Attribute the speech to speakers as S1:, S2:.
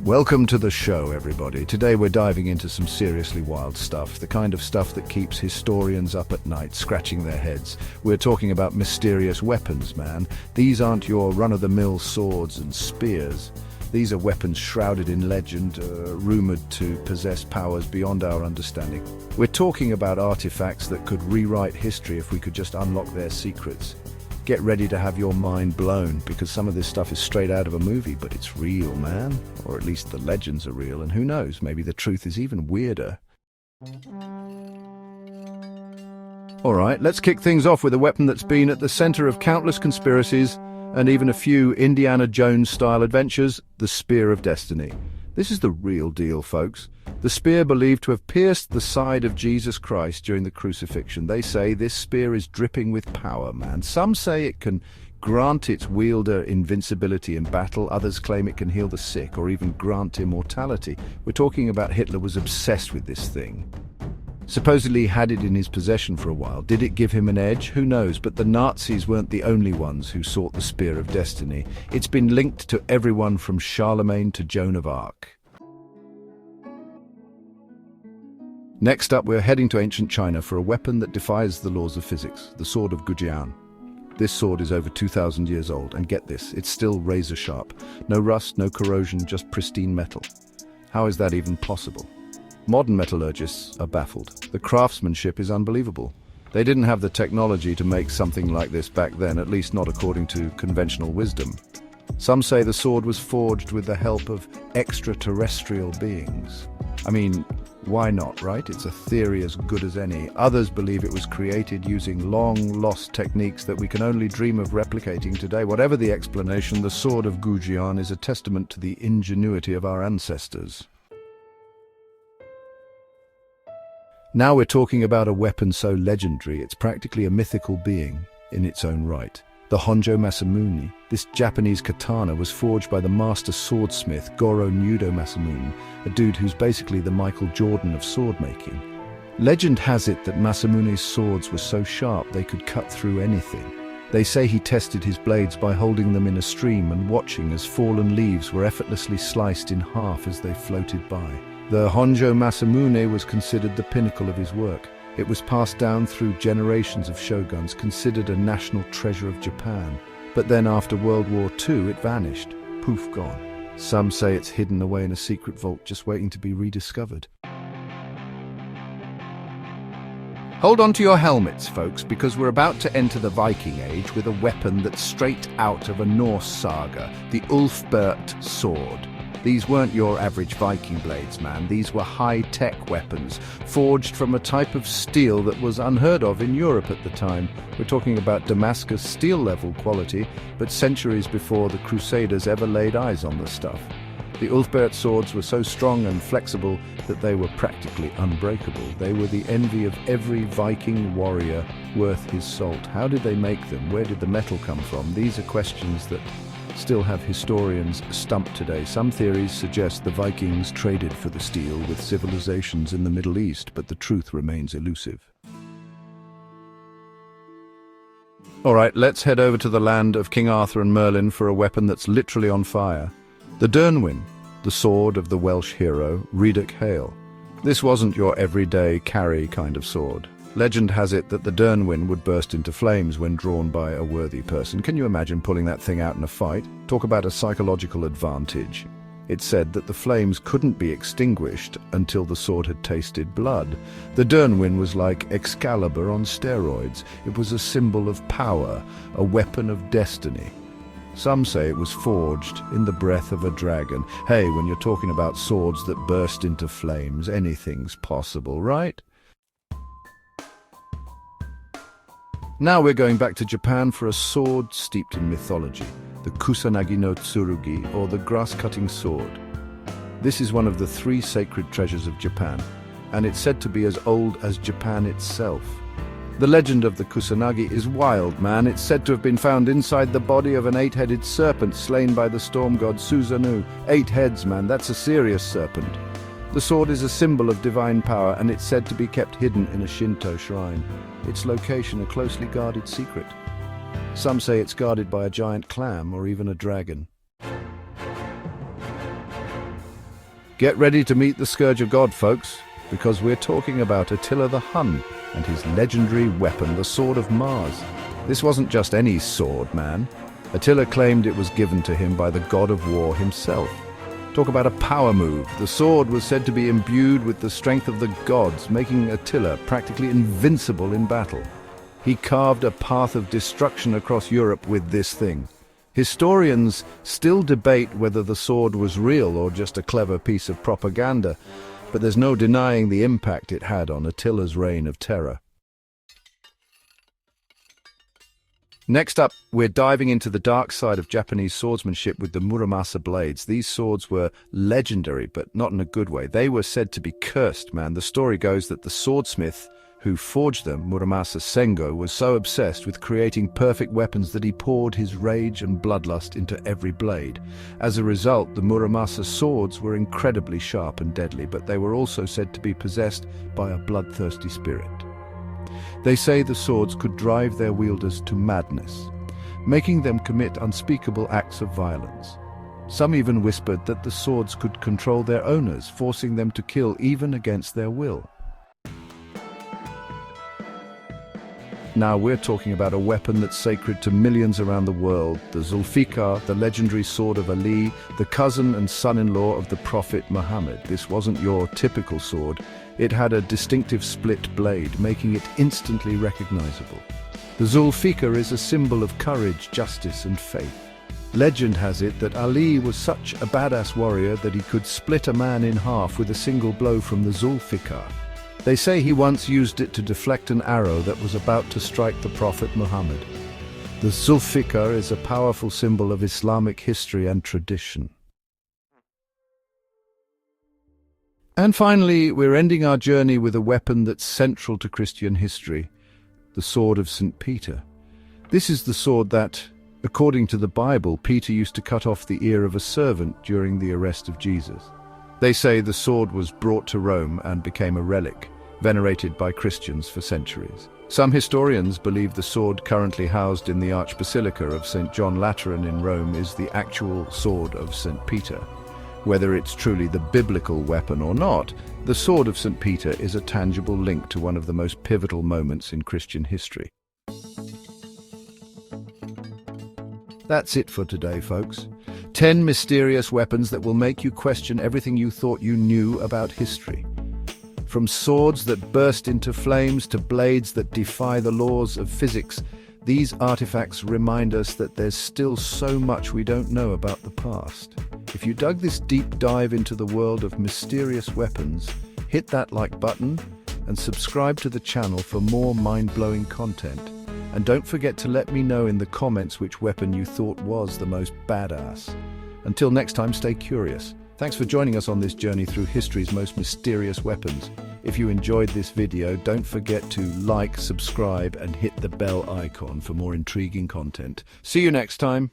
S1: Welcome to the show, everybody. Today we're diving into some seriously wild stuff, the kind of stuff that keeps historians up at night, scratching their heads. We're talking about mysterious weapons, man. These aren't your run-of-the-mill swords and spears. These are weapons shrouded in legend, rumored to possess powers beyond our understanding. We're talking about artifacts that could rewrite history if we could just unlock their secrets. Get ready to have your mind blown, because some of this stuff is straight out of a movie, but it's real, man. Or at least the legends are real, and who knows, maybe the truth is even weirder. Alright, let's kick things off with a weapon that's been at the center of countless conspiracies and even a few Indiana Jones-style adventures, the Spear of Destiny. This is the real deal, folks. The spear believed to have pierced the side of Jesus Christ during the crucifixion. They say this spear is dripping with power, man. Some say it can grant its wielder invincibility in battle. Others claim it can heal the sick or even grant immortality. We're talking about Hitler was obsessed with this thing. Supposedly had it in his possession for a while. Did it give him an edge? Who knows? But the Nazis weren't the only ones who sought the Spear of Destiny. It's been linked to everyone from Charlemagne to Joan of Arc. Next up, we're heading to ancient China for a weapon that defies the laws of physics, the Sword of Gujian. This sword is over 2,000 years old, and get this, it's still razor sharp. No rust, no corrosion, just pristine metal. How is that even possible? Modern metallurgists are baffled. The craftsmanship is unbelievable. They didn't have the technology to make something like this back then, at least not according to conventional wisdom. Some say the sword was forged with the help of extraterrestrial beings. I mean, why not, right? It's a theory as good as any. Others believe it was created using long-lost techniques that we can only dream of replicating today. Whatever the explanation, the Sword of Gujian is a testament to the ingenuity of our ancestors. Now we're talking about a weapon so legendary, it's practically a mythical being in its own right. The Honjo Masamune. This Japanese katana was forged by the master swordsmith Goro Nudo Masamune, a dude who's basically the Michael Jordan of sword making. Legend has it that Masamune's swords were so sharp they could cut through anything. They say he tested his blades by holding them in a stream and watching as fallen leaves were effortlessly sliced in half as they floated by. The Honjo Masamune was considered the pinnacle of his work. It was passed down through generations of shoguns, considered a national treasure of Japan. But then after World War II, it vanished. Poof, gone. Some say it's hidden away in a secret vault just waiting to be rediscovered. Hold on to your helmets, folks, because we're about to enter the Viking Age with a weapon that's straight out of a Norse saga, the Ulfberht sword. These weren't your average Viking blades, man. These were high-tech weapons, forged from a type of steel that was unheard of in Europe at the time. We're talking about Damascus steel-level quality, but centuries before the Crusaders ever laid eyes on the stuff. The Ulfberht swords were so strong and flexible that they were practically unbreakable. They were the envy of every Viking warrior worth his salt. How did they make them? Where did the metal come from? These are questions that still have historians stumped today. Some theories suggest the Vikings traded for the steel with civilizations in the Middle East, but the truth remains elusive. Alright, let's head over to the land of King Arthur and Merlin for a weapon that's literally on fire. The Dyrnwyn, the sword of the Welsh hero Rhydderch Hale. This wasn't your everyday carry kind of sword. Legend has it that the Dyrnwyn would burst into flames when drawn by a worthy person. Can you imagine pulling that thing out in a fight? Talk about a psychological advantage. It said that the flames couldn't be extinguished until the sword had tasted blood. The Dyrnwyn was like Excalibur on steroids. It was a symbol of power, a weapon of destiny. Some say it was forged in the breath of a dragon. Hey, when you're talking about swords that burst into flames, anything's possible, right? Now we're going back to Japan for a sword steeped in mythology, the Kusanagi no Tsurugi, or the grass-cutting sword. This is one of the 3 sacred treasures of Japan, and it's said to be as old as Japan itself. The legend of the Kusanagi is wild, man. It's said to have been found inside the body of an 8-headed serpent slain by the storm god Susanoo. 8 heads, man, that's a serious serpent. The sword is a symbol of divine power, and it's said to be kept hidden in a Shinto shrine. Its location a closely guarded secret. Some say it's guarded by a giant clam or even a dragon. Get ready to meet the Scourge of God, folks, because we're talking about Attila the Hun and his legendary weapon, the Sword of Mars. This wasn't just any sword, man. Attila claimed it was given to him by the god of war himself. Talk about a power move. The sword was said to be imbued with the strength of the gods, making Attila practically invincible in battle. He carved a path of destruction across Europe with this thing. Historians still debate whether the sword was real or just a clever piece of propaganda, but there's no denying the impact it had on Attila's reign of terror. Next up, we're diving into the dark side of Japanese swordsmanship with the Muramasa blades. These swords were legendary, but not in a good way. They were said to be cursed, man. The story goes that the swordsmith who forged them, Muramasa Sengo, was so obsessed with creating perfect weapons that he poured his rage and bloodlust into every blade. As a result, the Muramasa swords were incredibly sharp and deadly, but they were also said to be possessed by a bloodthirsty spirit. They say the swords could drive their wielders to madness, making them commit unspeakable acts of violence. Some even whispered that the swords could control their owners, forcing them to kill even against their will. Now we're talking about a weapon that's sacred to millions around the world, the Zulfikar, the legendary sword of Ali, the cousin and son-in-law of the Prophet Muhammad. This wasn't your typical sword. It had a distinctive split blade, making it instantly recognizable. The Zulfikar is a symbol of courage, justice, and faith. Legend has it that Ali was such a badass warrior that he could split a man in half with a single blow from the Zulfikar. They say he once used it to deflect an arrow that was about to strike the Prophet Muhammad. The Zulfikar is a powerful symbol of Islamic history and tradition. And finally, we're ending our journey with a weapon that's central to Christian history, the sword of St. Peter. This is the sword that, according to the Bible, Peter used to cut off the ear of a servant during the arrest of Jesus. They say the sword was brought to Rome and became a relic, venerated by Christians for centuries. Some historians believe the sword currently housed in the Archbasilica of St. John Lateran in Rome is the actual sword of St. Peter. Whether it's truly the biblical weapon or not, the sword of St. Peter is a tangible link to one of the most pivotal moments in Christian history. That's it for today, folks. 10 mysterious weapons that will make you question everything you thought you knew about history. From swords that burst into flames to blades that defy the laws of physics, these artifacts remind us that there's still so much we don't know about the past. If you dug this deep dive into the world of mysterious weapons, hit that like button and subscribe to the channel for more mind-blowing content. And don't forget to let me know in the comments which weapon you thought was the most badass. Until next time, stay curious. Thanks for joining us on this journey through history's most mysterious weapons. If you enjoyed this video, don't forget to like, subscribe, and hit the bell icon for more intriguing content. See you next time.